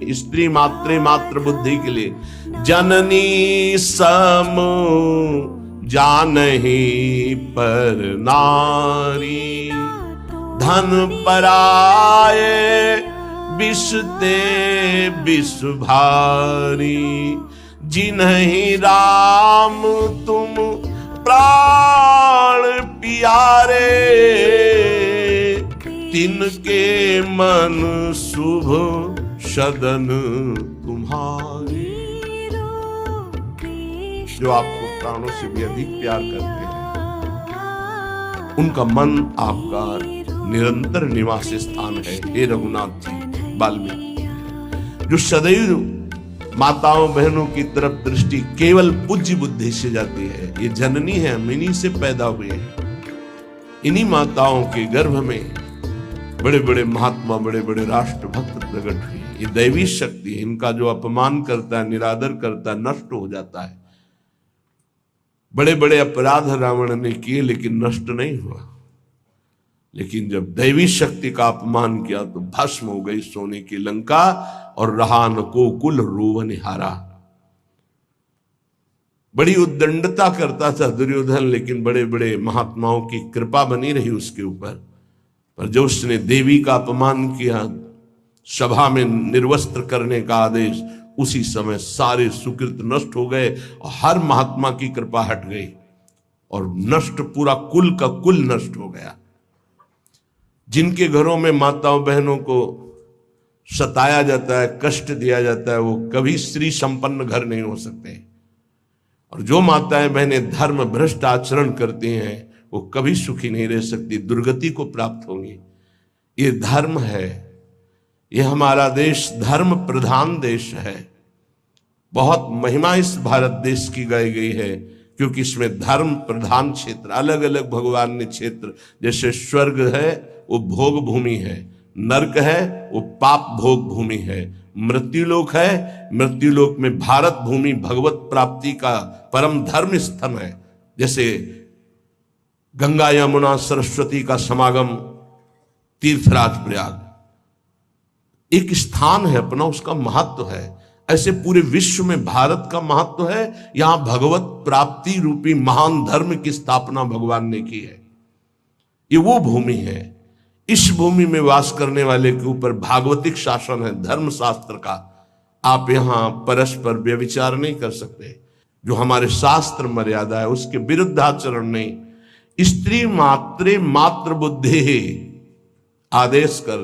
स्त्री मात्रे मात्र बुद्धि के लिए जननी सम जानहि पर नारी, धन पराए बिसते बिस भारी, जिन्हि राम तुम प्राण प्यारे, तिनके मन शुभ सदन तुम्हारे। जो आपको प्राणों से भी अधिक प्यार करते हैं, उनका मन आपका निरंतर निवास स्थान है। हे रघुनाथ जी, वाल्मीकि, जो सदैव माताओं बहनों की तरफ दृष्टि केवल पूज्य बुद्धि से जाती है। ये जननी है, हम इन्हीं से पैदा हुए हैं। इन्हीं माताओं के गर्भ में बड़े बड़े महात्मा, बड़े बड़े राष्ट्र भक्त प्रकट हुए। ये दैवी शक्ति है। इनका जो अपमान करता है, निरादर करता है, नष्ट हो जाता है। बड़े बड़े अपराध रावण ने किए लेकिन नष्ट नहीं हुआ। लेकिन जब दैवी शक्ति का अपमान किया तो भस्म हो गई सोने की लंका, और रहा न को कुल रोवन हारा। बड़ी उद्दंडता करता था दुर्योधन, लेकिन बड़े बड़े महात्माओं की कृपा बनी रही उसके ऊपर। पर जो उसने देवी का अपमान किया, सभा में निर्वस्त्र करने का आदेश, उसी समय सारे सुकृत नष्ट हो गए और हर महात्मा की कृपा हट गई और नष्ट, पूरा कुल का कुल नष्ट हो गया। जिनके घरों में माताओं बहनों को सताया जाता है, कष्ट दिया जाता है, वो कभी स्त्री संपन्न घर नहीं हो सकते। और जो माताएं बहनें धर्म भ्रष्ट आचरण करती हैं, वो कभी सुखी नहीं रह सकती, दुर्गति को प्राप्त होंगी। ये धर्म है। ये हमारा देश धर्म प्रधान देश है। बहुत महिमा इस भारत देश की गाई गई है, क्योंकि इसमें धर्म प्रधान क्षेत्र, अलग अलग भगवान ने क्षेत्र, जैसे स्वर्ग है वो भोग भूमि है, नरक है वो पाप भोग भूमि है, मृत्युलोक है, मृत्युलोक में भारत भूमि भगवत प्राप्ति का परम धर्म स्थल है। जैसे गंगा यमुना सरस्वती का समागम तीर्थराज प्रयाग एक स्थान है अपना, उसका महत्व है। ऐसे पूरे विश्व में भारत का महत्व है। यहां भगवत प्राप्ति रूपी महान धर्म की स्थापना भगवान ने की है। ये वो भूमि है। इस भूमि में वास करने वाले के ऊपर भागवतिक शासन है, धर्म शास्त्र का। आप यहां परस्पर व्यभिचार नहीं कर सकते। जो हमारे शास्त्र मर्यादा है उसके विरुद्ध आचरण नहीं। स्त्री मात्रे मात्र बुद्धि आदेश कर